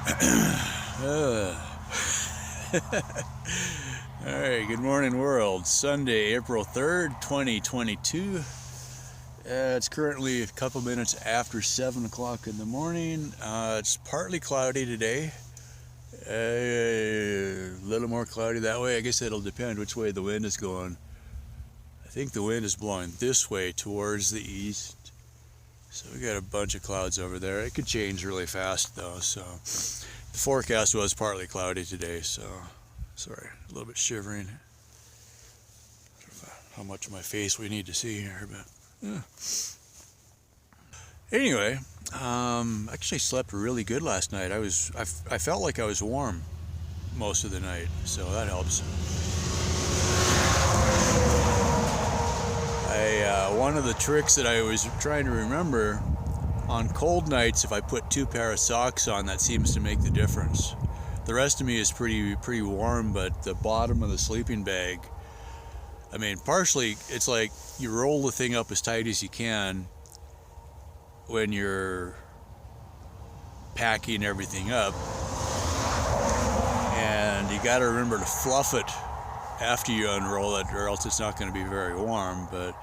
Alright, good morning world. Sunday, April 3rd, 2022. It's currently a couple minutes after 7 o'clock in the morning. It's partly cloudy today. A little more cloudy that way. I guess it'll depend which way the wind is going. I think the wind is blowing this way towards the east. So we got a bunch of clouds over there. It could change really fast though. So the forecast was partly cloudy today. So sorry, a little bit shivering. I don't know how much of my face we need to see here, but yeah. Anyway, actually slept really good last night. I felt like I was warm most of the night, so that helps. One of the tricks that I was trying to remember, on cold nights, if I put 2 pairs of socks on, that seems to make the difference. The rest of me is pretty warm, but the bottom of the sleeping bag, I mean, partially it's like you roll the thing up as tight as you can when you're packing everything up, and you got to remember to fluff it after you unroll it, or else it's not going to be very warm. But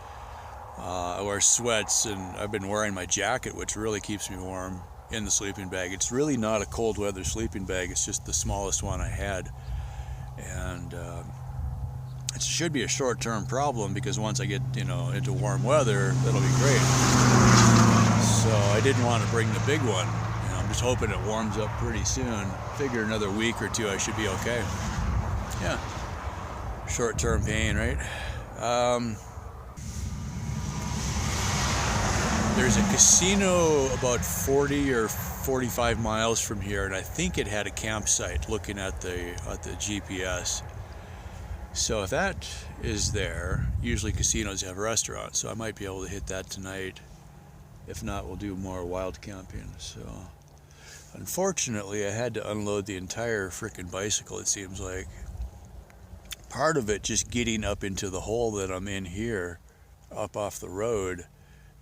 I wear sweats, and I've been wearing my jacket, which really keeps me warm in the sleeping bag. It's really not a cold weather sleeping bag, it's just the smallest one I had, and it should be a short-term problem, because once I get into warm weather, that'll be great. So I didn't want to bring the big one. I'm just hoping it warms up pretty soon. Figure another week or two I should be okay. Yeah, short-term pain, right? There's a casino about 40 or 45 miles from here, and I think it had a campsite looking at the GPS. So if that is there, usually casinos have restaurants, so I might be able to hit that tonight. If not, we'll do more wild camping. So unfortunately, I had to unload the entire frickin' bicycle, it seems like. Part of it just getting up into the hole that I'm in here, up off the road.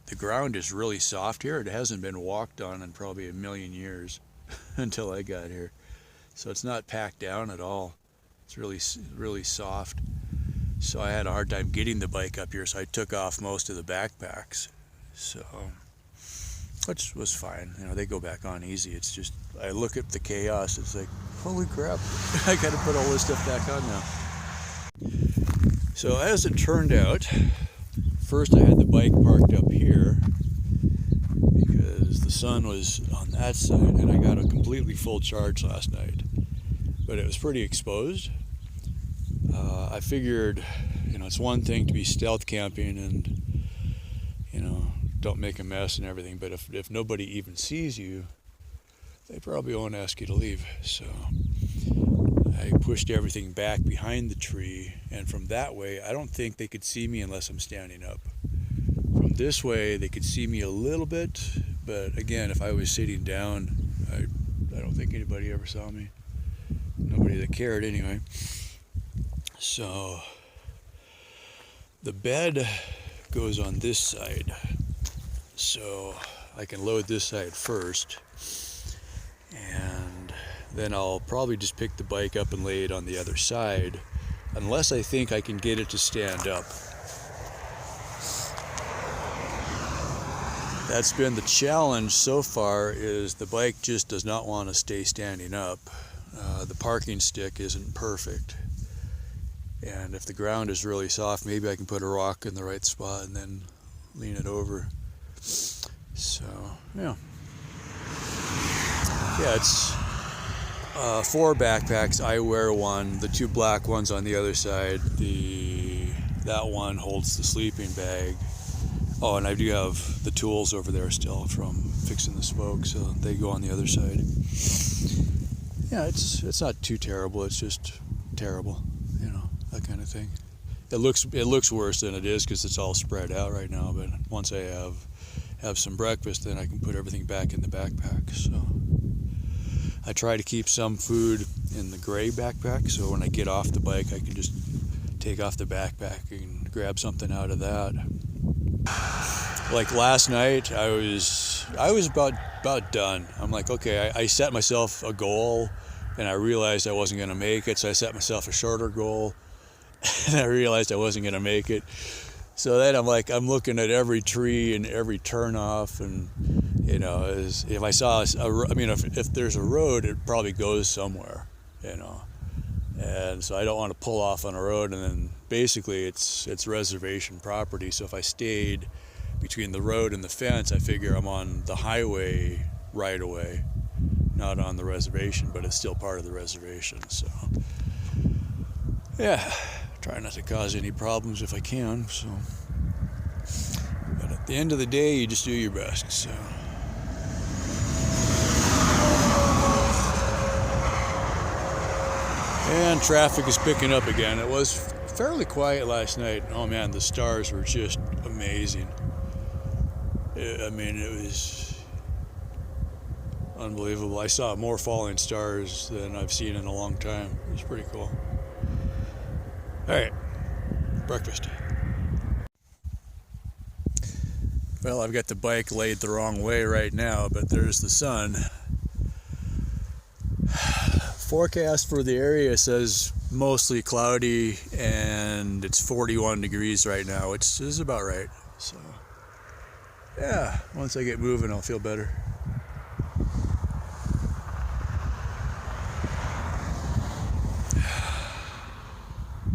The ground is really soft here. It hasn't been walked on in probably a million years until I got here. So it's not packed down at all. It's really soft. So I had a hard time getting the bike up here, so I took off most of the backpacks. So, which was fine. They go back on easy. It's just, I look at the chaos, it's like, holy crap, I gotta put all this stuff back on now. So as it turned out, first I had the bike parked up here because the sun was on that side, and I got a completely full charge last night, but it was pretty exposed. I figured, it's one thing to be stealth camping and, don't make a mess and everything, but if nobody even sees you, they probably won't ask you to leave. So I pushed everything back behind the tree, and from that way, I don't think they could see me unless I'm standing up. From this way, they could see me a little bit, but again, if I was sitting down, I don't think anybody ever saw me. Nobody that cared anyway. So the bed goes on this side, so I can load this side first, and then I'll probably just pick the bike up and lay it on the other side, unless I think I can get it to stand up. That's been the challenge so far, is the bike just does not want to stay standing up. The parking stick isn't perfect, and if the ground is really soft, maybe I can put a rock in the right spot and then lean it over. So yeah, it's 4 backpacks. I wear one, the 2 black ones on the other side. That one holds the sleeping bag. Oh, and I do have the tools over there still from fixing the spoke, so they go on the other side. Yeah, it's not too terrible. It's just terrible, that kind of thing. It looks worse than it is because it's all spread out right now. But once I have some breakfast, then I can put everything back in the backpack. So I try to keep some food in the gray backpack, so when I get off the bike, I can just take off the backpack and grab something out of that. Like last night, I was about done. I'm like, okay, I set myself a goal, and I realized I wasn't going to make it, so I set myself a shorter goal, and I realized I wasn't going to make it. So then I'm like, I'm looking at every tree and every turnoff, and you know, if I saw I mean, if there's a road, it probably goes somewhere, you know. And so I don't want to pull off on a road, and then basically it's reservation property. So if I stayed between the road and the fence, I figure I'm on the highway right away, not on the reservation, but it's still part of the reservation. So yeah, try not to cause any problems if I can. So, but at the end of the day, you just do your best. So. And traffic is picking up again. It was fairly quiet last night. Oh man, the stars were just amazing. I mean, it was unbelievable. I saw more falling stars than I've seen in a long time. It was pretty cool. All right, breakfast. Well, I've got the bike laid the wrong way right now, but there's the sun. Forecast for the area says mostly cloudy, and it's 41 degrees right now, which is about right. So yeah, once I get moving, I'll feel better.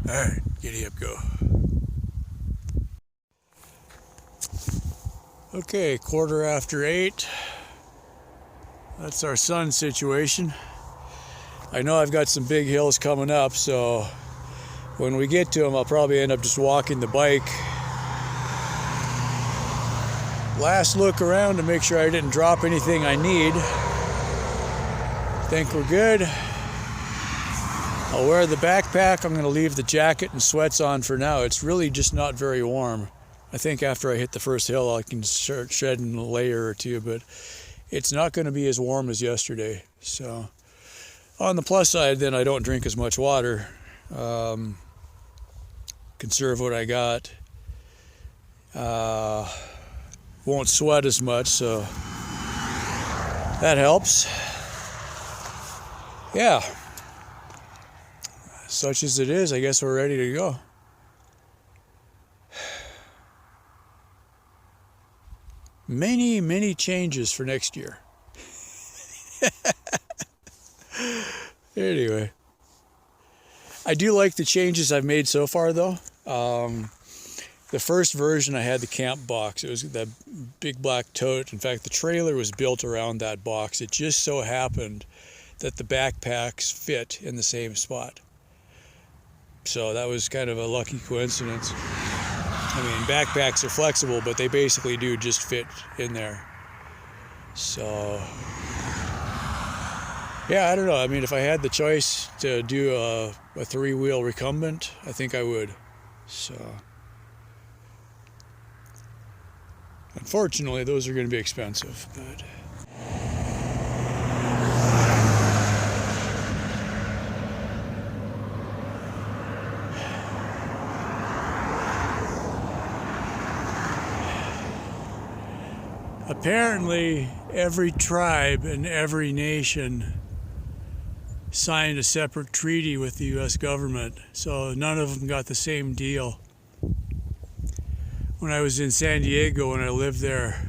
All right, giddy up, go. Okay, 8:15. That's our sun situation. I know I've got some big hills coming up, so when we get to them, I'll probably end up just walking the bike. Last look around to make sure I didn't drop anything I need. Think we're good. I'll wear the backpack. I'm going to leave the jacket and sweats on for now. It's really just not very warm. I think after I hit the first hill, I can start shedding a layer or two, but it's not going to be as warm as yesterday. So on the plus side, then I don't drink as much water. Conserve what I got. Won't sweat as much, so that helps. Yeah. Such as it is, I guess we're ready to go. Many, many changes for next year. Anyway, I do like the changes I've made so far, though. The first version, I had the camp box. It was that big black tote. In fact, the trailer was built around that box. It just so happened that the backpacks fit in the same spot. So that was kind of a lucky coincidence. I mean, backpacks are flexible, but they basically do just fit in there. So yeah, I don't know. I mean, if I had the choice to do a three-wheel recumbent, I think I would. So unfortunately, those are going to be expensive, but apparently every tribe and every nation signed a separate treaty with the U.S. government, so none of them got the same deal. When I was in San Diego, when I lived there,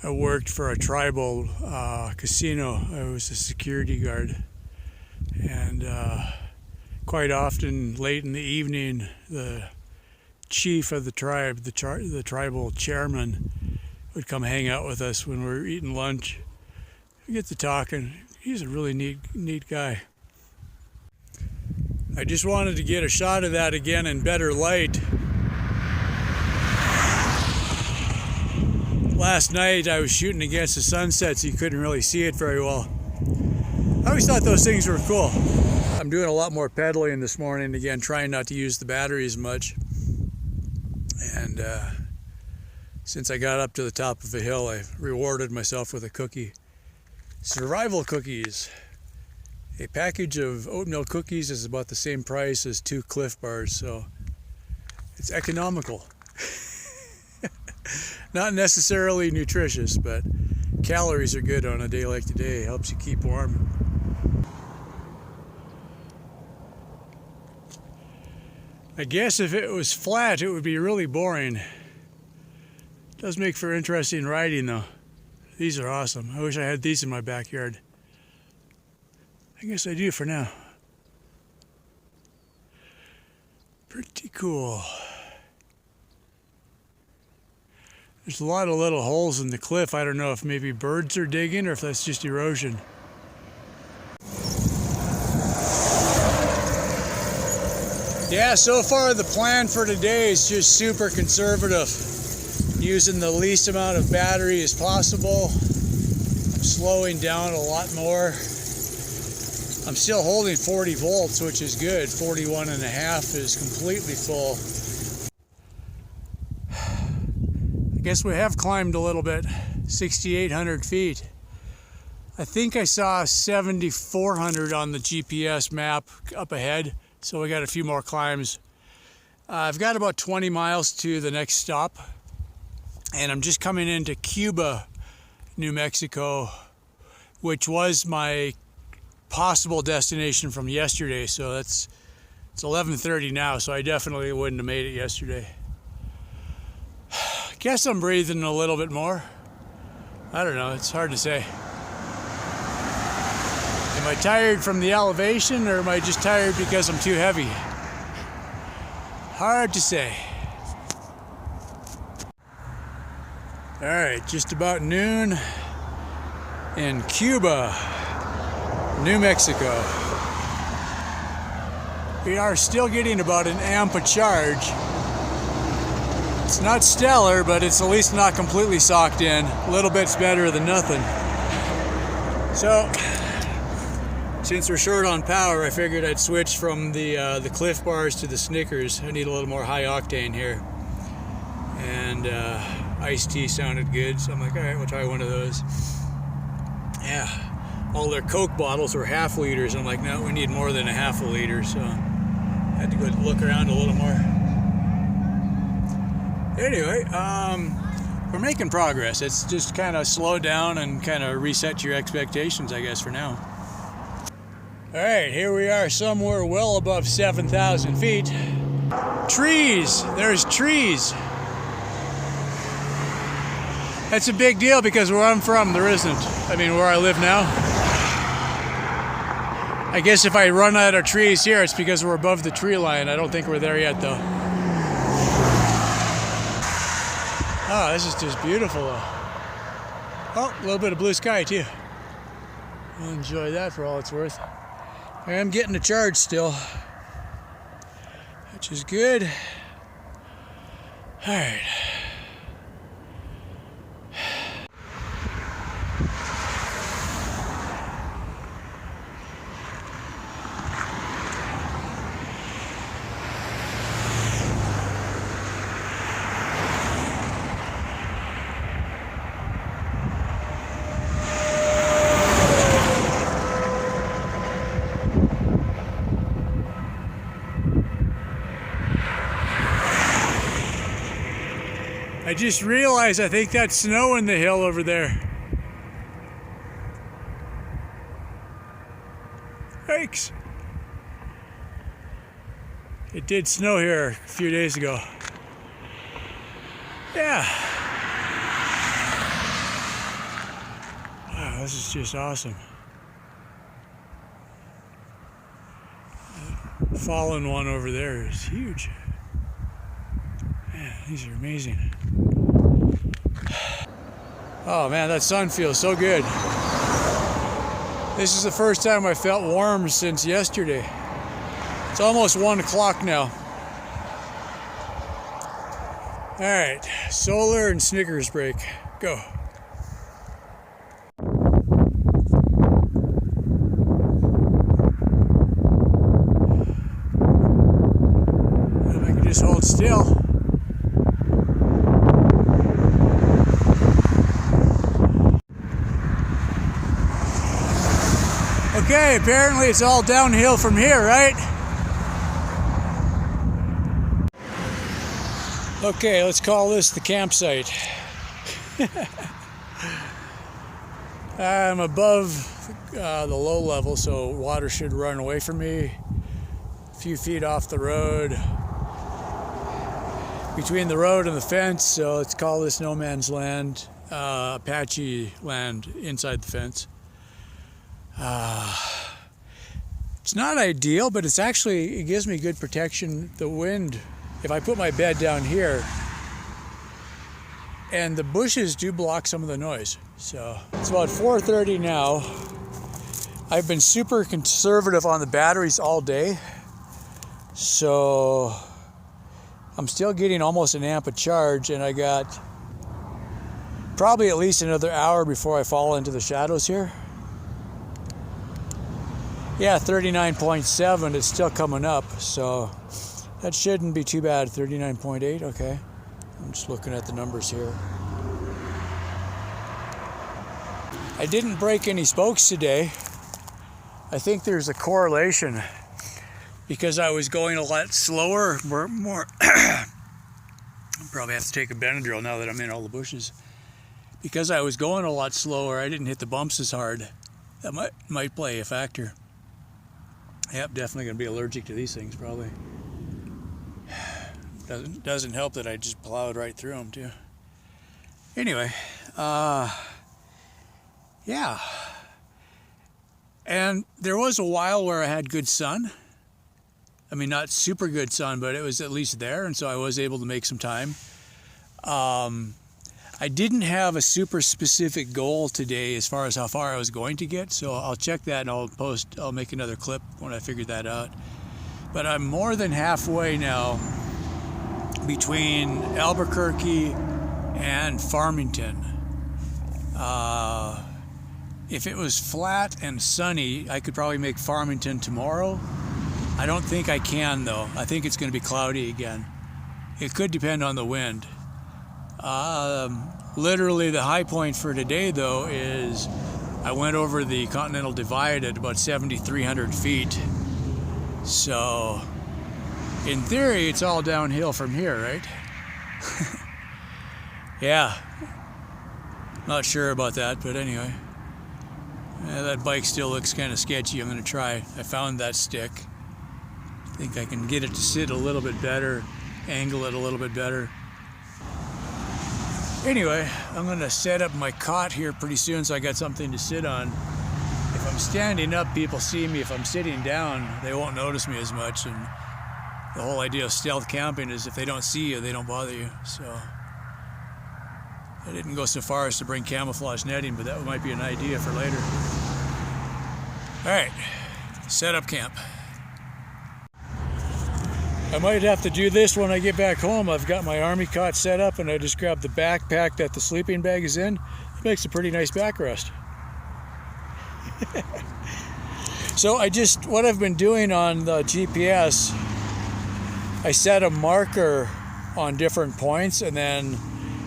I worked for a tribal casino. I was a security guard, and quite often late in the evening, the chief of the tribe, the tribal chairman, would come hang out with us when we were eating lunch. We get to talking. He's a really neat guy. I just wanted to get a shot of that again in better light. Last night I was shooting against the sunset, so you couldn't really see it very well. I always thought those things were cool. I'm doing a lot more pedaling this morning again, trying not to use the battery as much. And since I got up to the top of a hill, I rewarded myself with a cookie. Survival cookies. A package of oatmeal cookies is about the same price as 2 Cliff Bars, so it's economical. Not necessarily nutritious, but calories are good on a day like today. Helps you keep warm. I guess if it was flat, it would be really boring. It does make for interesting riding though. These are awesome. I wish I had these in my backyard. I guess I do for now. Pretty cool. There's a lot of little holes in the cliff. I don't know if maybe birds are digging or if that's just erosion. Yeah, so far the plan for today is just super conservative. Using the least amount of battery as possible. I'm slowing down a lot more. I'm still holding 40 volts, which is good. 41 and a half is completely full. I guess we have climbed a little bit, 6,800 feet. I think I saw 7,400 on the GPS map up ahead, so we got a few more climbs. I've got about 20 miles to the next stop, and I'm just coming into Cuba, New Mexico, which was my possible destination from yesterday. So it's 11:30 now, so I definitely wouldn't have made it yesterday. Guess I'm breathing a little bit more. I don't know, it's hard to say. Am I tired from the elevation, or am I just tired because I'm too heavy? Hard to say. All right, just about noon in Cuba, New Mexico. We are still getting about an amp a charge. It's not stellar, but it's at least not completely socked in. A little bit's better than nothing. So, since we're short on power, I figured I'd switch from the Cliff Bars to the Snickers. I need a little more high octane here. And iced tea sounded good, so I'm like, all right, we'll try one of those. Yeah, all their Coke bottles were half liters. I'm like, no, we need more than a half a liter, so I had to go look around a little more. Anyway, we're making progress. It's just kind of slow down and kind of reset your expectations, I guess, for now. All right, here we are somewhere well above 7,000 feet. Trees, there's trees. That's a big deal because where I'm from, there isn't. I mean, where I live now. I guess if I run out of trees here, it's because we're above the tree line. I don't think we're there yet, though. Oh, this is just beautiful, though. Oh, a little bit of blue sky, too. I'll enjoy that for all it's worth. I am getting a charge still, which is good. All right. I just realized I think that's snow in the hill over there. Yikes. It did snow here a few days ago. Yeah. Wow, this is just awesome. The fallen one over there is huge. Man, these are amazing. Oh man, that sun feels so good. This is the first time I felt warm since yesterday. It's almost 1 o'clock now. All right, solar and Snickers break. Go. If I can just hold still. Okay, apparently it's all downhill from here, right? Okay, let's call this the campsite. I'm above the low level, so water should run away from me. A few feet off the road, between the road and the fence, so let's call this no man's land, Apache land inside the fence. It's not ideal, but it's actually, it gives me good protection. The wind, if I put my bed down here, and the bushes do block some of the noise. So it's about 4:30 now. I've been super conservative on the batteries all day, so I'm still getting almost an amp of charge, and I got probably at least another hour before I fall into the shadows here. Yeah, 39.7, it's still coming up, so that shouldn't be too bad. 39.8, okay. I'm just looking at the numbers here. I didn't break any spokes today. I think there's a correlation because I was going a lot slower, more probably have to take a Benadryl now that I'm in all the bushes. Because I was going a lot slower, I didn't hit the bumps as hard. That might play a factor. Yep, definitely gonna be allergic to these things probably. Doesn't help that I just plowed right through them too. Anyway, yeah. And there was a while where I had good sun. I mean, not super good sun, but it was at least there, and so I was able to make some time. I didn't have a super specific goal today as far as how far I was going to get, so I'll check that and I'll make another clip when I figure that out. But I'm more than halfway now between Albuquerque and Farmington. If it was flat and sunny, I could probably make Farmington tomorrow. I don't think I can though. I think it's going to be cloudy again. It could depend on the wind. Literally the high point for today though is I went over the Continental Divide at about 7,300 feet. So in theory it's all downhill from here, right? Yeah. Not sure about that, but anyway. Yeah, that bike still looks kind of sketchy. I'm going to try. I found that stick. I think I can get it to sit a little bit better, angle it a little bit better. Anyway, I'm going to set up my cot here pretty soon so I got something to sit on. If I'm standing up, people see me. If I'm sitting down, they won't notice me as much. And the whole idea of stealth camping is if they don't see you, they don't bother you. So I didn't go so far as to bring camouflage netting, but that might be an idea for later. All right, set up camp. I might have to do this when I get back home. I've got my army cot set up and I just grabbed the backpack that the sleeping bag is in. It makes a pretty nice backrest. So what I've been doing on the GPS, I set a marker on different points and then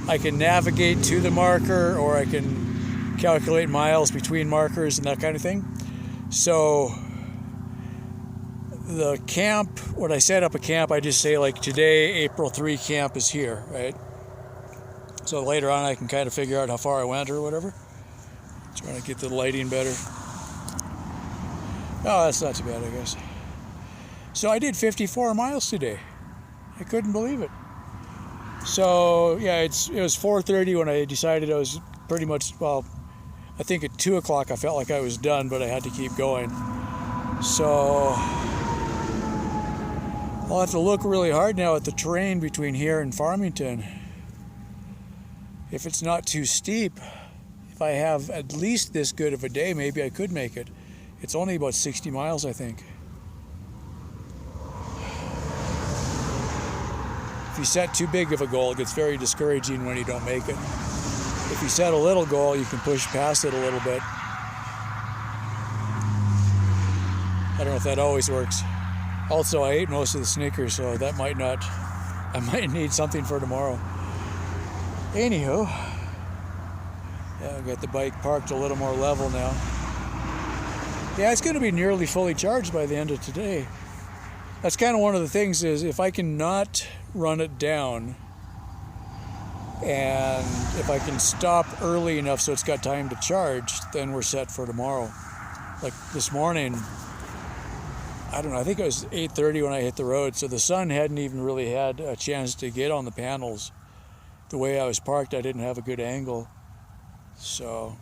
I can navigate to the marker or I can calculate miles between markers and that kind of thing. So the camp, when I set up a camp, I just say like today, April 3 camp is here, right? So later on I can kind of figure out how far I went or whatever. Trying to get the lighting better. Oh, that's not too bad, I guess. So I did 54 miles today. I couldn't believe it. So yeah, it was 4:30 when I decided I was pretty much, well, I think at 2 o'clock I felt like I was done, but I had to keep going. So I'll have to look really hard now at the terrain between here and Farmington. If it's not too steep, if I have at least this good of a day, maybe I could make it. It's only about 60 miles, I think. If you set too big of a goal, it gets very discouraging when you don't make it. If you set a little goal, you can push past it a little bit. I don't know if that always works. Also, I ate most of the Snickers, so that might not, I might need something for tomorrow. Anywho, yeah, I've got the bike parked a little more level now. Yeah, it's going to be nearly fully charged by the end of today. That's kind of one of the things is if I can not run it down, And if I can stop early enough so it's got time to charge, then we're set for tomorrow. Like this morning, I don't know, I think it was 8:30 when I hit the road, so the sun hadn't even really had a chance to get on the panels. The way I was parked, I didn't have a good angle. So,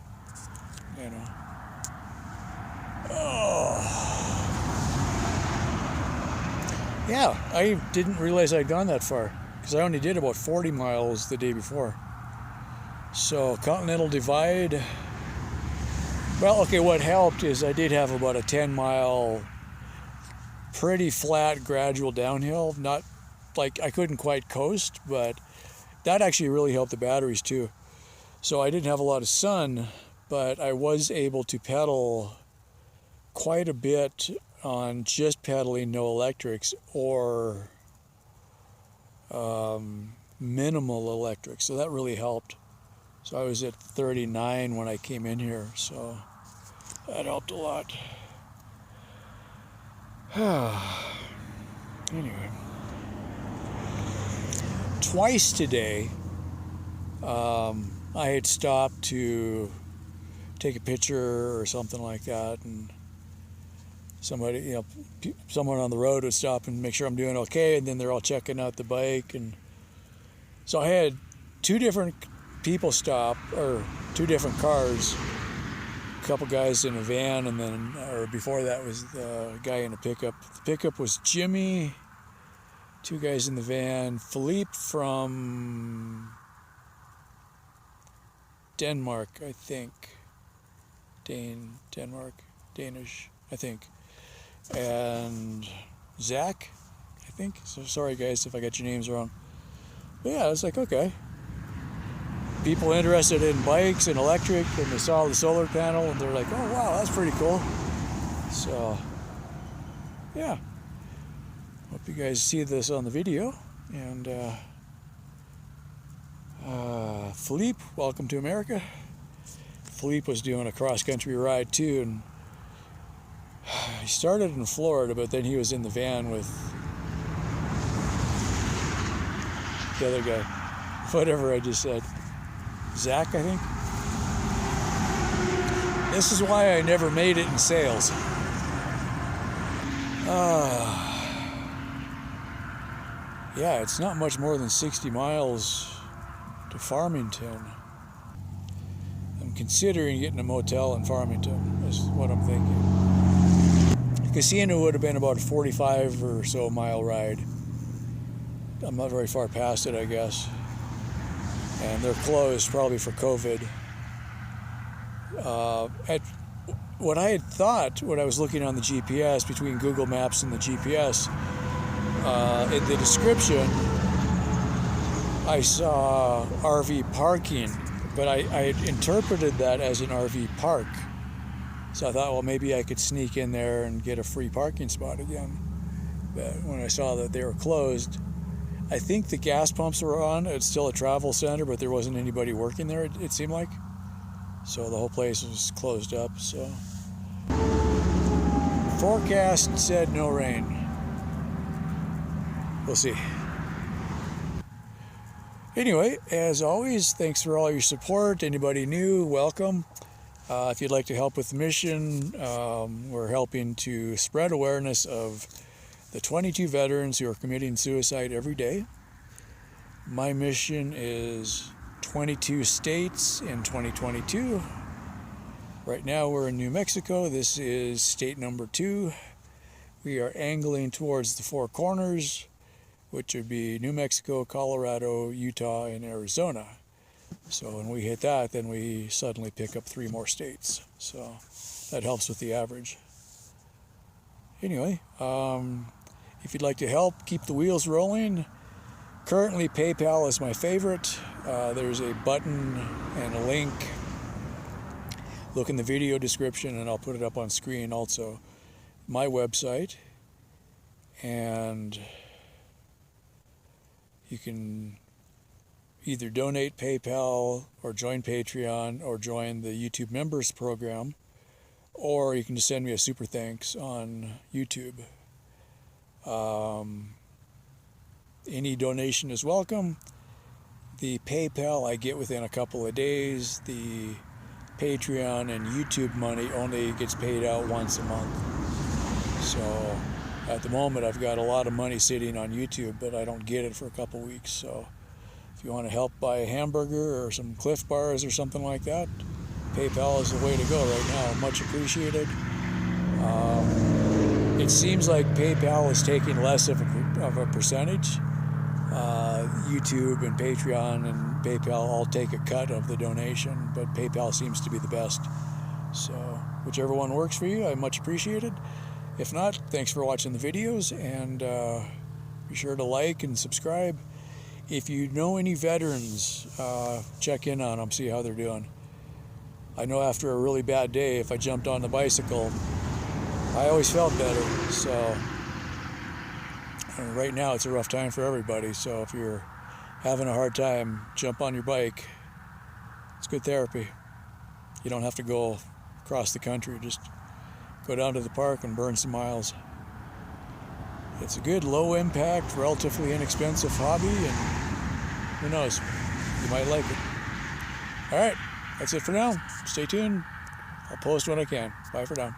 you know. Oh. Yeah, I didn't realize I'd gone that far, because I only did about 40 miles the day before. So, Continental Divide. Well, okay, what helped is I did have about a 10-mile, pretty flat, gradual downhill. Not like I couldn't quite coast, but that actually really helped the batteries too. So I didn't have a lot of sun, but I was able to pedal quite a bit on just pedaling no electrics or minimal electrics. So that really helped. So I was at 39 when I came in here, so that helped a lot. Anyway, twice today, I had stopped to take a picture or something like that, and somebody, someone on the road would stop and make sure I'm doing okay, and then they're all checking out the bike. And so I had two different people stop, or two different cars, a couple guys in a van, and then, or before that was the guy in a pickup. The pickup was Jimmy, two guys in the van, Philippe from Denmark, I think. Danish, I think. And Zach, I think. So sorry guys if I got your names wrong. But yeah, I was like, okay. People interested in bikes and electric, and they saw the solar panel, and they're like, oh wow, that's pretty cool. So, yeah. Hope you guys see this on the video. And Philippe, welcome to America. Philippe was doing a cross-country ride too, and he started in Florida, but then he was in the van with the other guy, whatever I just said, Zach, I think. This is why I never made it in sales. Yeah, it's not much more than 60 miles to Farmington. I'm considering getting a motel in Farmington, is what I'm thinking. The casino would have been about a 45 or so mile ride. I'm not very far past it, I guess. And they're closed probably for COVID. What I had thought when I was looking on the GPS, between Google Maps and the GPS, in the description, I saw RV parking, but I had interpreted that as an RV park. So I thought, well, maybe I could sneak in there and get a free parking spot again. But when I saw that they were closed, I think the gas pumps were on. It's still a travel center, but there wasn't anybody working there, it seemed like. So the whole place was closed up. So forecast said no rain. We'll see. Anyway, as always, thanks for all your support. Anybody new, welcome. If you'd like to help with the mission, we're helping to spread awareness of the 22 veterans who are committing suicide every day. My mission is 22 states in 2022. Right now we're in New Mexico. This is state number 2. We are angling towards the Four Corners, which would be New Mexico, Colorado, Utah, and Arizona. So when we hit that, then we suddenly pick up 3 more states. So that helps with the average. Anyway, if you'd like to help keep the wheels rolling, currently PayPal is my favorite. There's a button and a link. Look in the video description, and I'll put it up on screen also. My website, and you can either donate PayPal or join Patreon or join the YouTube members program, or you can just send me a super thanks on YouTube. Any donation is welcome. The PayPal I get within a couple of days. The Patreon and YouTube money only gets paid out once a month. So at the moment I've got a lot of money sitting on YouTube, but I don't get it for a couple weeks. So if you want to help buy a hamburger or some Cliff Bars or something like that, PayPal is the way to go right now. Much appreciated. It seems like PayPal is taking less of a percentage. YouTube and Patreon and PayPal all take a cut of the donation, but PayPal seems to be the best. So whichever one works for you, I much appreciate it. If not, thanks for watching the videos, and be sure to like and subscribe. If you know any veterans, check in on them, see how they're doing. I know after a really bad day, if I jumped on the bicycle, I always felt better. So right now it's a rough time for everybody, so if you're having a hard time, jump on your bike. It's good therapy. You don't have to go across the country, just go down to the park and burn some miles. It's a good low impact, relatively inexpensive hobby, and who knows, you might like it. Alright, that's it for now. Stay tuned. I'll post when I can. Bye for now.